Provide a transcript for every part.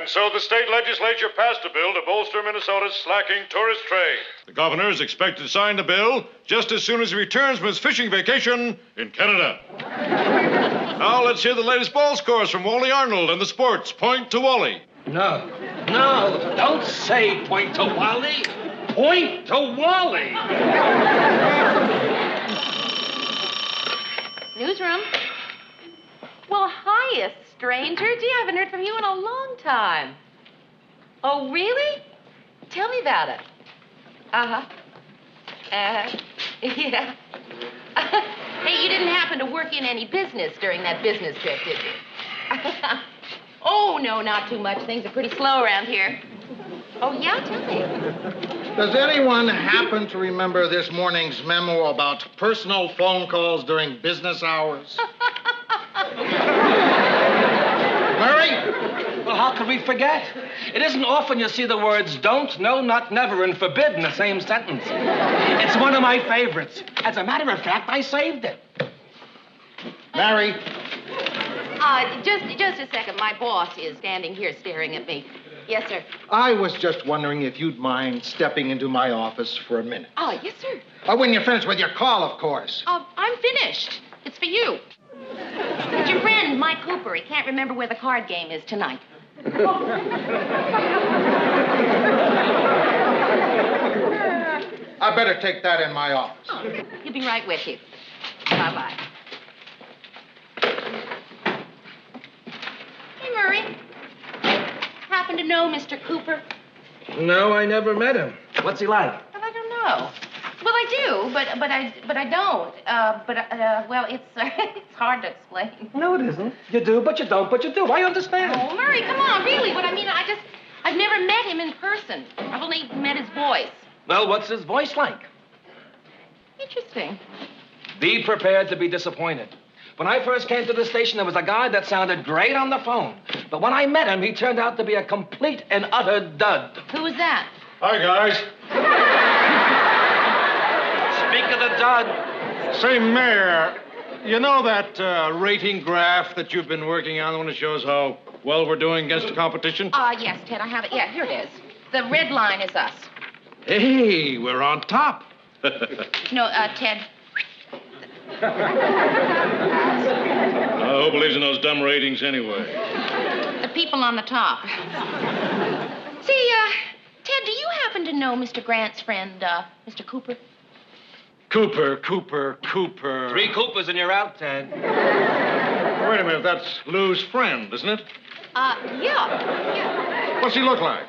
And so the state legislature passed a bill to bolster Minnesota's slacking tourist trade. The governor is expected to sign the bill just as soon as he returns from his fishing vacation in Canada. Now let's hear the latest ball scores from Wally Arnold and the sports. Point to Wally. No, don't say point to Wally. Point to Wally. Newsroom. Well, hiya, stranger. Gee, I haven't heard from you in a long time. Oh, really? Tell me about it. Uh-huh. Yeah. Hey, you didn't happen to work in any business during that business trip, did you? Oh, no, not too much. Things are pretty slow around here. Oh, yeah? Tell me. Does anyone happen to remember this morning's memo about personal phone calls during business hours? Murray? Well, how could we forget? It isn't often you see the words don't, no, not, never, and forbid in the same sentence. It's one of my favorites. As a matter of fact, I saved it. Mary? Just a second. My boss is standing here staring at me. Yes, sir. I was just wondering if you'd mind stepping into my office for a minute. Oh, yes, sir. When you're finished with your call, of course. I'm finished. It's for you. It's your friend, Mike Cooper. He can't remember where the card game is tonight. I better take that in my office. Oh, he'll be right with you. Bye-bye. Hey, Murray. Happen to know Mr. Cooper? No, I never met him. What's he like? Well, I don't know. Well, I do, but I don't. Well, it's it's hard to explain. No, it isn't. You do, but you don't, but you do. I understand. Oh, Murray, come on, really. What I mean, I've never met him in person. I've only met his voice. Well, what's his voice like? Interesting. Be prepared to be disappointed. When I first came to the station, there was a guy that sounded great on the phone. But when I met him, he turned out to be a complete and utter dud. Who was that? Hi, guys. Speak of the dud. Say, Mayor, you know that rating graph that you've been working on, the one that shows how well we're doing against the competition? Yes, Ted, I have it. Yeah, here it is. The red line is us. Hey, we're on top. No, Ted. Who believes in those dumb ratings anyway? The people on the top. See, Ted, do you happen to know Mr. Grant's friend, Mr. Cooper? Cooper. 3 Coopers and you're out, Ted. Wait a minute, that's Lou's friend, isn't it? Yeah. What's he look like?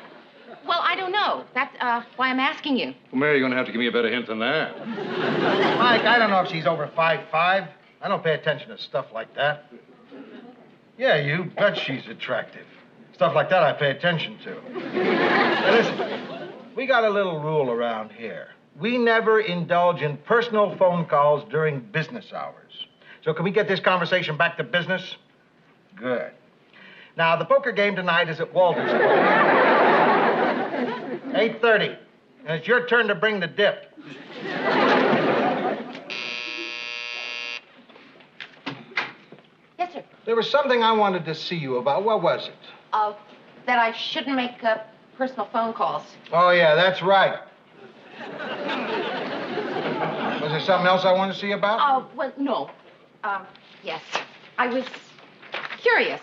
Well, I don't know. That's, why I'm asking you. Well, Mary, you're going to have to give me a better hint than that. Mike, I don't know if she's over 5'5". I don't pay attention to stuff like that. Yeah, you bet she's attractive. Stuff like that I pay attention to. Now, listen, we got a little rule around here. We never indulge in personal phone calls during business hours. So can we get this conversation back to business? Good. Now, the poker game tonight is at Walter's. 8:30. And it's your turn to bring the dip. Yes, sir. There was something I wanted to see you about. What was it? That I shouldn't make personal phone calls. Oh, yeah, that's right. Was there something else I wanted to see about? Well, no. Yes. I was curious.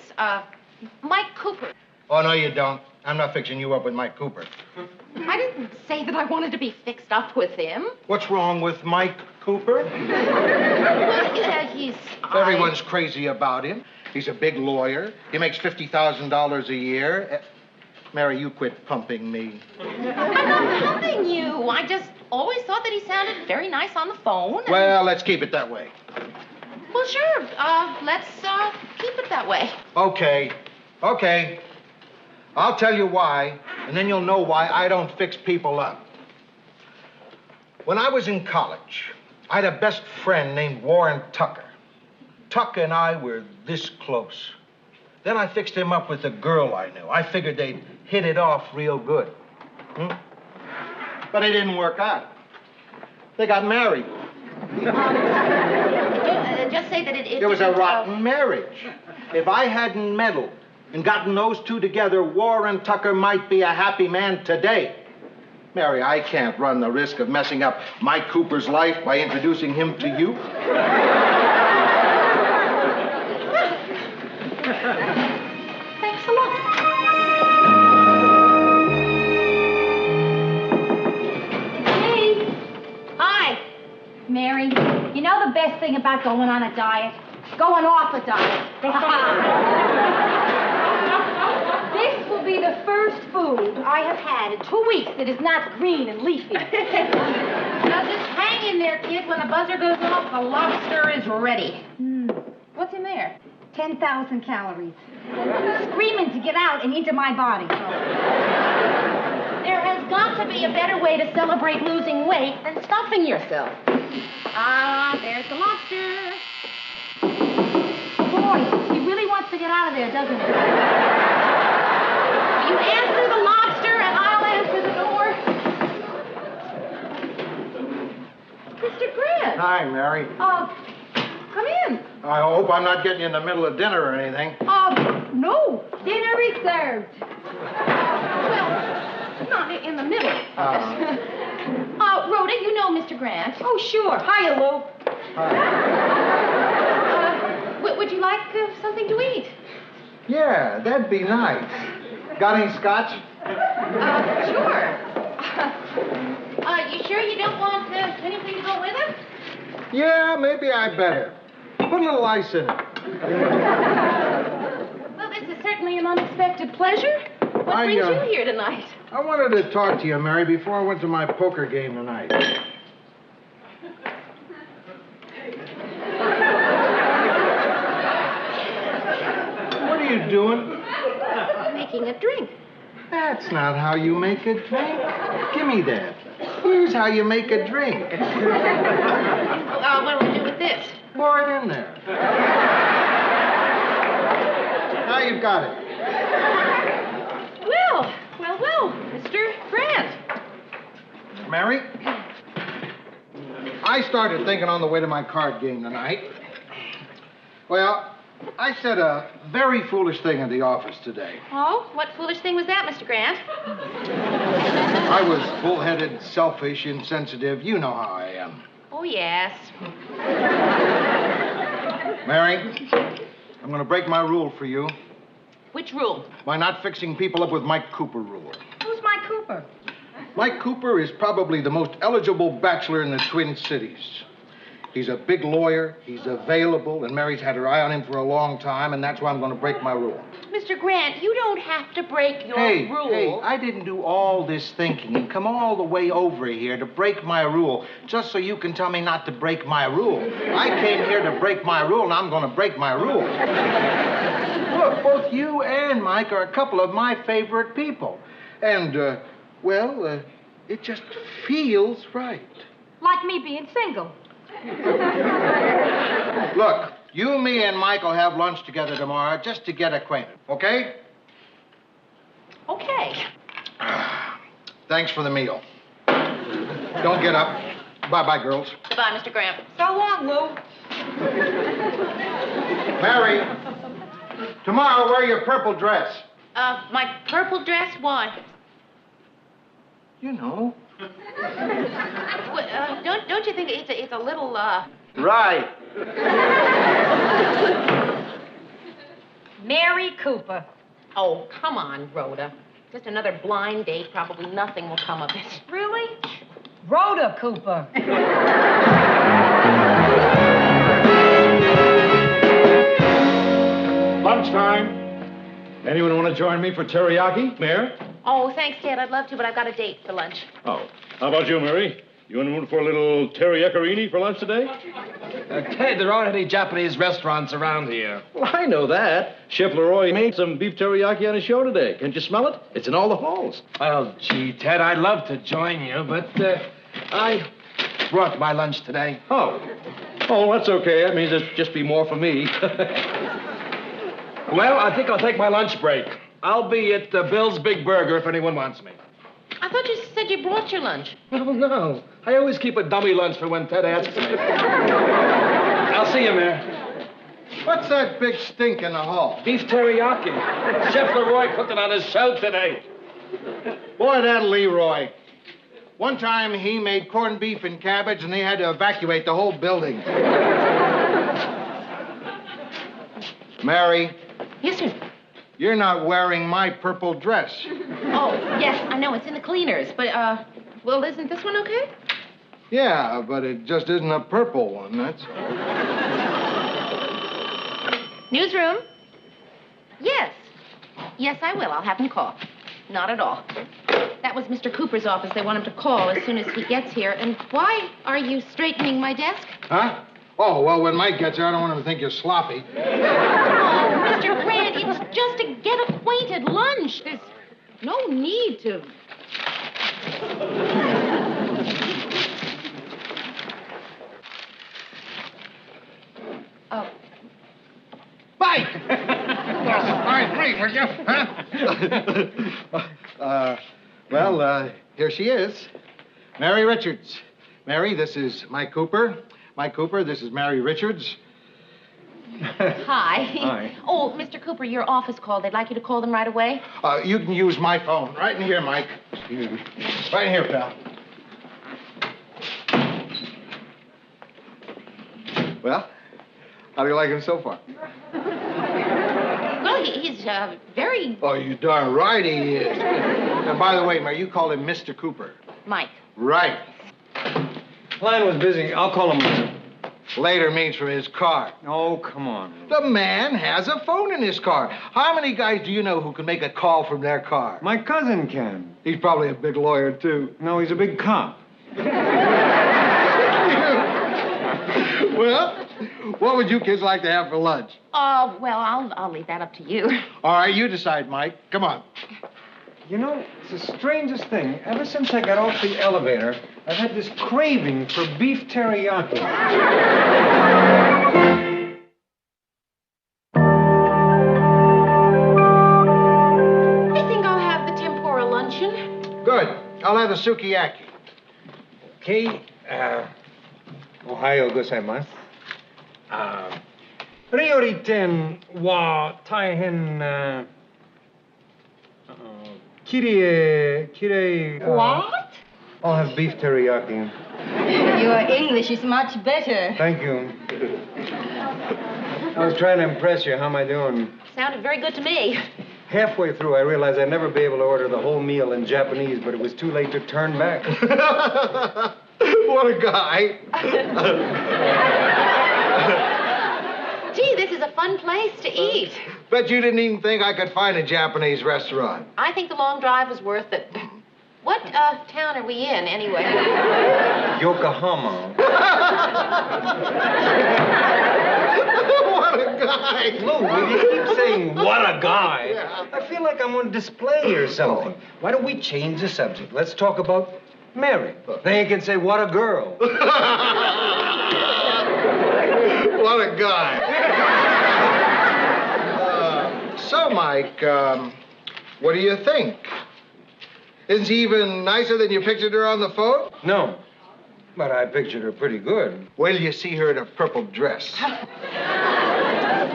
Mike Cooper. Oh, no, you don't. I'm not fixing you up with Mike Cooper. I didn't say that I wanted to be fixed up with him. What's wrong with Mike Cooper? Well, he's... Everyone's crazy about him. He's a big lawyer. He makes $50,000 a year. Mary, you quit pumping me. I'm not pumping you. I just always thought that he sounded very nice on the phone. Well, let's keep it that way. Well, sure. Let's keep it that way. Okay. I'll tell you why, and then you'll know why I don't fix people up. When I was in college, I had a best friend named Warren Tucker. Tucker and I were this close. Then I fixed him up with a girl I knew. I figured they'd hit it off real good. But it didn't work out. They got married. Just say that it was a rotten marriage. If I hadn't meddled, and gotten those two together, Warren Tucker might be a happy man today. Mary, I can't run the risk of messing up Mike Cooper's life by introducing him to you. Thanks a lot. Hey. Hi. Mary, you know the best thing about going on a diet? Going off a diet. This will be the first food I have had in 2 weeks that is not green and leafy. Now just hang in there, kid. When the buzzer goes off, the lobster is ready. What's in there? 10,000 calories. Screaming to get out and into my body. There has got to be a better way to celebrate losing weight than stuffing yourself. Ah, there's the lobster. Boy, he really wants to get out of there, doesn't he? You answer the lobster and I'll answer the door. Mr. Grant. Hi, Mary. Come in. I hope I'm not getting you in the middle of dinner or anything. No. Dinner is served. Well, not in the middle of it. Rhoda, you know Mr. Grant. Oh, sure. Hiya, Lou. Would you like something to eat? Yeah, that'd be nice. Got any scotch? Sure. You sure you don't want anything to go with it? Yeah, maybe I better. Put a little ice in it. Well, this is certainly an unexpected pleasure. What brings you here tonight? I wanted to talk to you, Mary, before I went to my poker game tonight. What are you doing? Making a drink. That's not how you make a drink. Give me that. Here's how you make a drink. What do we do with this? Pour it in there. Now you've got it. Well, Mr. Grant. Mary, I started thinking on the way to my card game tonight. Well, I said a very foolish thing in the office today. Oh, what foolish thing was that, Mr. Grant? I was bullheaded, selfish, insensitive. You know how I am. Oh, yes. Mary, I'm going to break my rule for you. Which rule? My not fixing people up with Mike Cooper rule. Who's Mike Cooper? Mike Cooper is probably the most eligible bachelor in the Twin Cities. He's a big lawyer, he's available, and Mary's had her eye on him for a long time, and that's why I'm going to break my rule. Mr. Grant, you don't have to break your rule. Hey, I didn't do all this thinking and come all the way over here to break my rule just so you can tell me not to break my rule. I came here to break my rule, and I'm going to break my rule. Look, both you and Mike are a couple of my favorite people. And, it just feels right. Like me being single. Look, you, me, and Mike will have lunch together tomorrow just to get acquainted, okay? Okay. Thanks for the meal. Don't get up. Bye-bye, girls. Goodbye, Mr. Grant. So long, Lou. Mary, tomorrow wear your purple dress. My purple dress? Why? You know. Don't you think it's a little, Right. Mary Cooper. Oh, come on, Rhoda. Just another blind date. Probably nothing will come of it. Really? Rhoda Cooper. Lunchtime. Anyone want to join me for teriyaki, Mayor? Oh, thanks, Ted. I'd love to, but I've got a date for lunch. Oh. How about you, Mary? You in the mood for a little teriyaki for lunch today? Ted, there aren't any Japanese restaurants around here. Well, I know that. Chef Leroy made some beef teriyaki on his show today. Can't you smell it? It's in all the halls. Well, gee, Ted, I'd love to join you, but I brought my lunch today. Oh, that's okay. That means there'll just be more for me. Well, I think I'll take my lunch break. I'll be at Bill's Big Burger if anyone wants me. I thought you said you brought your lunch. Oh, no. I always keep a dummy lunch for when Ted asks. I'll see you, Mayor. What's that big stink in the hall? Beef teriyaki. Chef Leroy cooked it on his show today. Boy, that Leroy. One time he made corned beef and cabbage, and they had to evacuate the whole building. Mary. Yes, sir. You're not wearing my purple dress. Oh, yes, I know. It's in the cleaners. But, well, isn't this one okay? Yeah, but it just isn't a purple one, that's all. Newsroom? Yes. Yes, I will. I'll have him call. Not at all. That was Mr. Cooper's office. They want him to call as soon as he gets here. And why are you straightening my desk? Huh? Oh, well, when Mike gets here, I don't want him to think you're sloppy. Oh, Mr. Grant, it's just a get-acquainted lunch. There's no need to... Oh. Mike! Fine, drink, will you? Huh? Here she is. Mary Richards. Mary, this is Mike Cooper. Mike Cooper, this is Mary Richards. Hi. Hi. Oh, Mr. Cooper, your office called. They'd like you to call them right away. You can use my phone. Right in here, Mike. Excuse me. Right in here, pal. Well, how do you like him so far? Well, he's very... Oh, you darn right he is. And by the way, Mary, you call him Mr. Cooper. Mike. Right. Line was busy. I'll call him later. Later means from his car. Oh, come on. The man has a phone in his car. How many guys do you know who can make a call from their car? My cousin can. He's probably a big lawyer, too. No, he's a big cop. Well, what would you kids like to have for lunch? Well, I'll leave that up to you. All right, you decide, Mike. Come on. You know, it's the strangest thing. Ever since I got off the elevator, I've had this craving for beef teriyaki. I think I'll have the tempura luncheon. Good. I'll have the sukiyaki. Okay, Ohio gozaimasu. Ryoriten wa taihen, kirei... What? I'll have beef teriyaki. Your English is much better. Thank you. I was trying to impress you. How am I doing? Sounded very good to me. Halfway through, I realized I'd never be able to order the whole meal in Japanese, but it was too late to turn back. What a guy. Gee, this is a fun place to eat. Bet you didn't even think I could find a Japanese restaurant. I think the long drive was worth it. What town are we in, anyway? Yokohama. What a guy. Lou, will you keep saying, what a guy? I feel like I'm on display or something. Why don't we change the subject? Let's talk about Mary. Then you can say, what a girl. What a guy. So, Mike, what do you think? Isn't she even nicer than you pictured her on the phone? No, but I pictured her pretty good. Wait till you see her in a purple dress.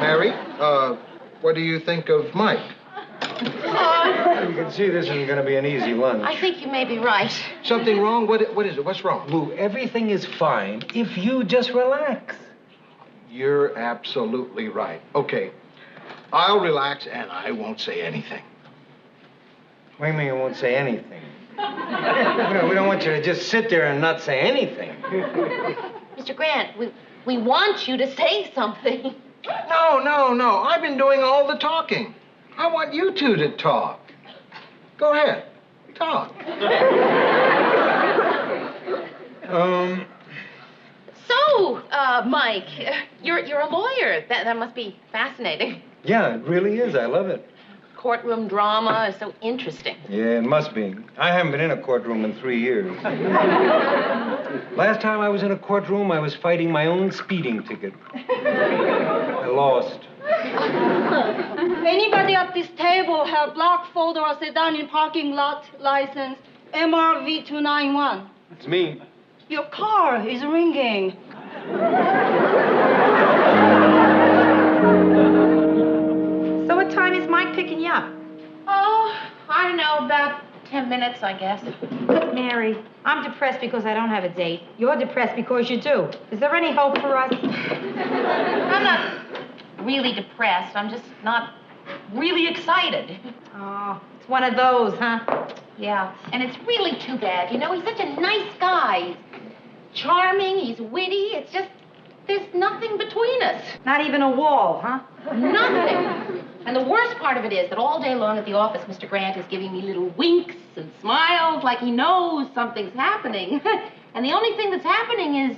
Mary, what do you think of Mike? You can see this isn't going to be an easy lunch. I think you may be right. Something wrong? What is it? What's wrong? Lou, everything is fine if you just relax. You're absolutely right. Okay, I'll relax and I won't say anything. What do you mean you won't say anything? We don't want you to just sit there and not say anything. Mr. Grant, we want you to say something. No. I've been doing all the talking. I want you two to talk. Go ahead. Talk. So, Mike, you're a lawyer. That must be fascinating. Yeah, it really is. I love it. Courtroom drama is so interesting. Yeah, it must be. I haven't been in a courtroom in 3 years. Last time I was in a courtroom, I was fighting my own speeding ticket. I lost. Anybody at this table have black Ford or sedan in parking lot license MRV 291? It's me. Your car is ringing. about 10 minutes, I guess. Mary, I'm depressed because I don't have a date. You're depressed because you do. Is there any hope for us? I'm not really depressed. I'm just not really excited. Oh, it's one of those, huh? Yeah, and it's really too bad. You know, he's such a nice guy. He's charming, he's witty. It's just, there's nothing between us. Not even a wall, huh? Nothing. And the worst part of it is that all day long at the office, Mr. Grant is giving me little winks and smiles like he knows something's happening. And the only thing that's happening is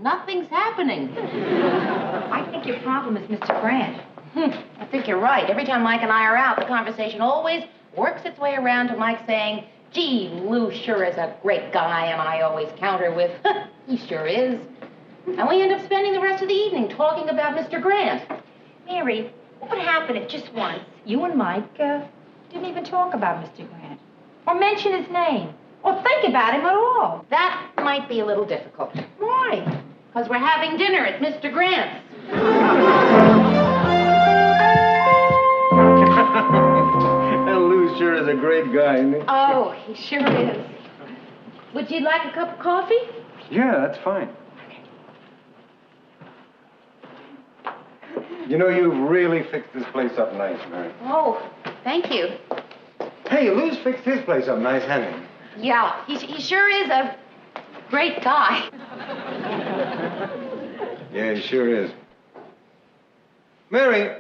nothing's happening. I think your problem is Mr. Grant. I think you're right. Every time Mike and I are out, the conversation always works its way around to Mike saying, gee, Lou sure is a great guy, and I always counter with, he sure is. And we end up spending the rest of the evening talking about Mr. Grant. Mary, what would happen if just once you and Mike didn't even talk about Mr. Grant? Or mention his name? Or think about him at all? That might be a little difficult. Why? Because we're having dinner at Mr. Grant's. And Lou sure is a great guy, isn't he? Oh, he sure is. Would you like a cup of coffee? Yeah, that's fine. You know, you've really fixed this place up nice, Mary. Oh, thank you. Hey, Lou's fixed his place up nice, hasn't he? Yeah, he sure is a great guy. Yeah, he sure is. Mary,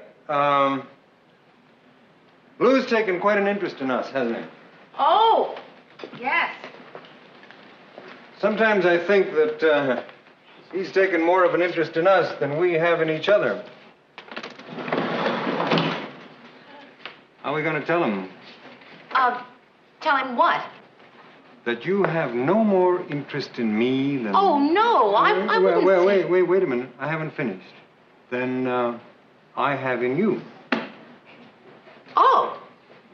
Lou's taken quite an interest in us, hasn't he? Oh, yes. Sometimes I think that he's taken more of an interest in us than we have in each other. How are we going to tell him? Tell him what? That you have no more interest in me than... Oh, no, I wouldn't say... Wait a minute. I haven't finished. Then, I have in you. Oh.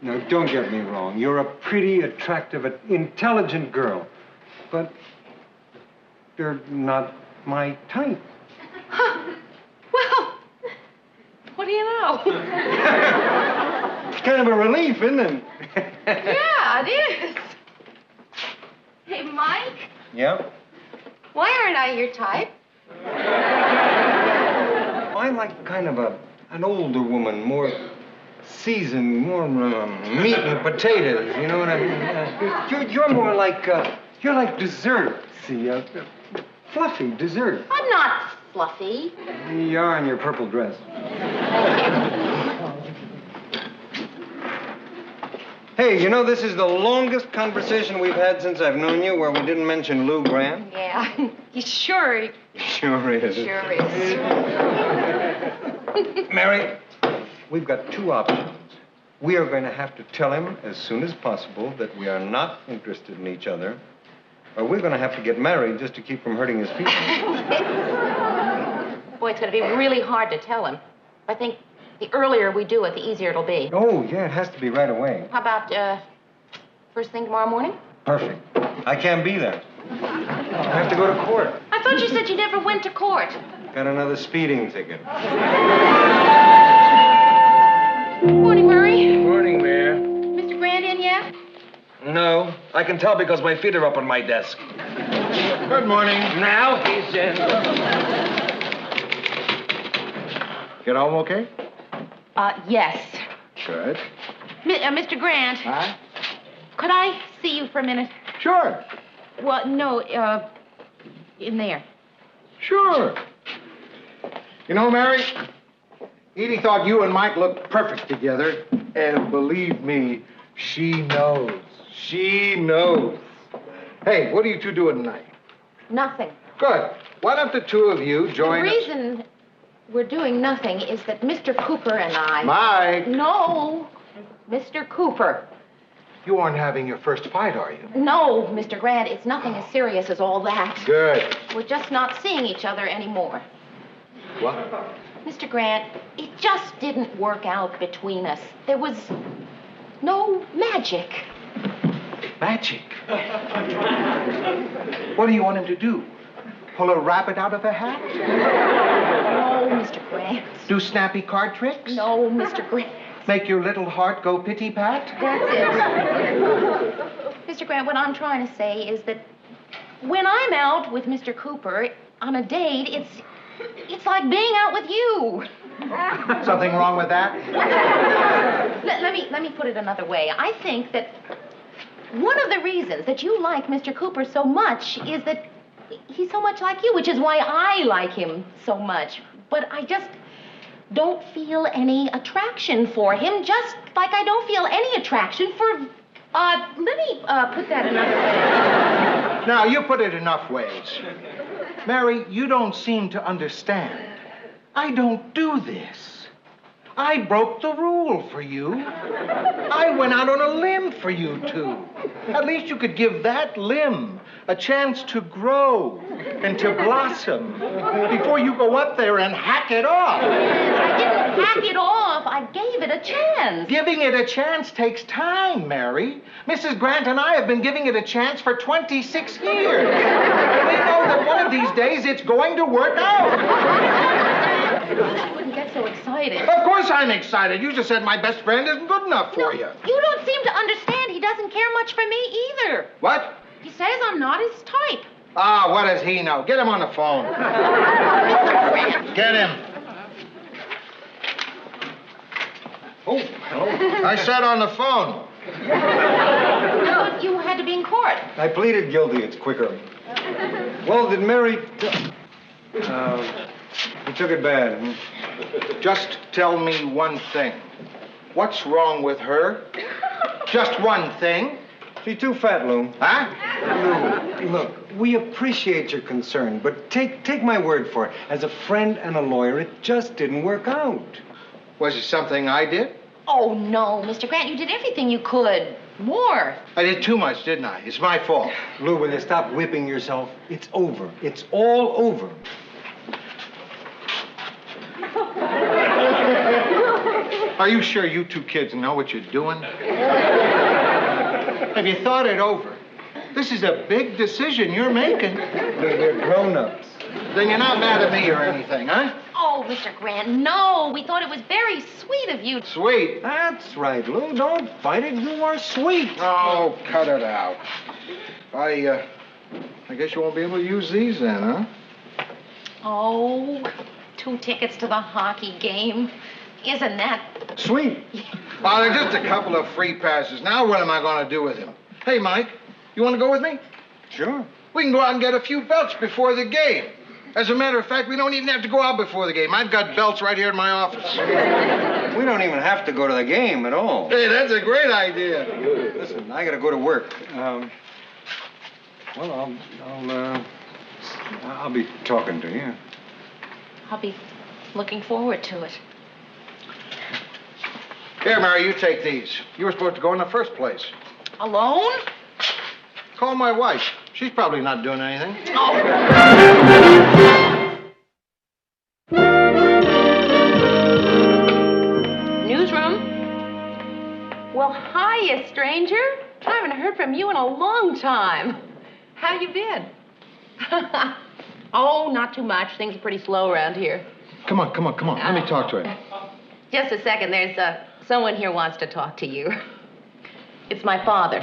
Now, don't get me wrong. You're a pretty, attractive, intelligent girl. But you're not my type. Huh. Well, what do you know? It's kind of a relief, isn't it? Yeah, it is. Hey, Mike? Yeah? Why aren't I your type? I like kind of an older woman, more seasoned, more meat and potatoes, you know what I mean? You're more like, you're like dessert, see, fluffy dessert. I'm not fluffy. You are in your purple dress. Hey, you know, this is the longest conversation we've had since I've known you where we didn't mention Lou Grant. Yeah, he sure Sure is. Sure is. Mary, we've got two options. We are going to have to tell him as soon as possible that we are not interested in each other, or we're going to have to get married just to keep from hurting his feelings. Boy, it's going to be really hard to tell him. I think the earlier we do it, the easier it'll be. Oh, yeah, it has to be right away. How about, first thing tomorrow morning? Perfect. I can't be there. I have to go to court. I thought you said you never went to court. Got another speeding ticket. Morning, Murray. Morning, Mayor. Mr. Grant in yet? No, I can tell because my feet are up on my desk. Good morning. Now he's in. Get home okay? Yes. Good. Mr. Grant. Huh? Could I see you for a minute? Sure. Well, no, in there. Sure. You know, Mary, Edie thought you and Mike looked perfect together. And believe me, she knows. She knows. Hey, what are you two doing tonight? Nothing. Good. Why don't the two of you join The reason we're doing nothing is that Mr. Cooper and I... Mike! No, Mr. Cooper. You aren't having your first fight, are you? No, Mr. Grant, it's nothing as serious as all that. Good. We're just not seeing each other anymore. What? Mr. Grant, it just didn't work out between us. There was no magic. Magic? What do you want him to do? Pull a rabbit out of a hat? No, Mr. Grant. Do snappy card tricks? No, Mr. Grant. Make your little heart go pity-pat? That's it. Mr. Grant, what I'm trying to say is that when I'm out with Mr. Cooper on a date, it's like being out with you. Something wrong with that? Let me put it another way. I think that one of the reasons that you like Mr. Cooper so much is that he's so much like you, which is why I like him so much. But I just don't feel any attraction for him, just like I don't feel any attraction for... let me put that another way. Now, you put it enough ways. Mary, you don't seem to understand. I don't do this. I broke the rule for you. I went out on a limb for you two. At least you could give that limb a chance to grow and to blossom before you go up there and hack it off. I didn't hack it off. I gave it a chance. Giving it a chance takes time, Mary. Mrs. Grant and I have been giving it a chance for 26 years. And we know that one of these days it's going to work out. I wouldn't get so excited. Of course I'm excited. You just said my best friend isn't good enough for you. You don't seem to understand. He doesn't care much for me either. What? He says I'm not his type. Ah, what does he know? Get him on the phone. Get him. Oh, hello. I said on the phone. No, you had to be in court. I pleaded guilty. It's quicker. Well, did Mary... he took it bad. Just tell me one thing. What's wrong with her? Just one thing. She's too fat, Lou. Huh? Lou, look, we appreciate your concern, but take my word for it. As a friend and a lawyer, it just didn't work out. Was it something I did? Oh, no, Mr. Grant, you did everything you could. More. I did too much, didn't I? It's my fault. Lou, will you stop whipping yourself? It's over. It's all over. Are you sure you two kids know what you're doing? Have you thought it over? This is a big decision you're making. They're grown-ups. Then you're not mad at me or anything, huh? Oh, Mr. Grant, no. We thought it was very sweet of you. Sweet? That's right, Lou. Don't fight it. You are sweet. Oh, cut it out. I guess you won't be able to use these then, huh? Oh, 2 tickets to the hockey game. Isn't that... Sweet. Well, they're just a couple of free passes. Now what am I going to do with him? Hey, Mike, you want to go with me? Sure. We can go out and get a few belts before the game. As a matter of fact, we don't even have to go out before the game. I've got belts right here in my office. We don't even have to go to the game at all. Hey, that's a great idea. Listen, I got to go to work. I'll be talking to you. I'll be looking forward to it. Here, Mary, you take these. You were supposed to go in the first place. Alone? Call my wife. She's probably not doing anything. Oh. Newsroom? Well, hiya, stranger. I haven't heard from you in a long time. How you been? Oh, not too much. Things are pretty slow around here. Come on. Let me talk to her. Just a second. There's someone here wants to talk to you. It's my father.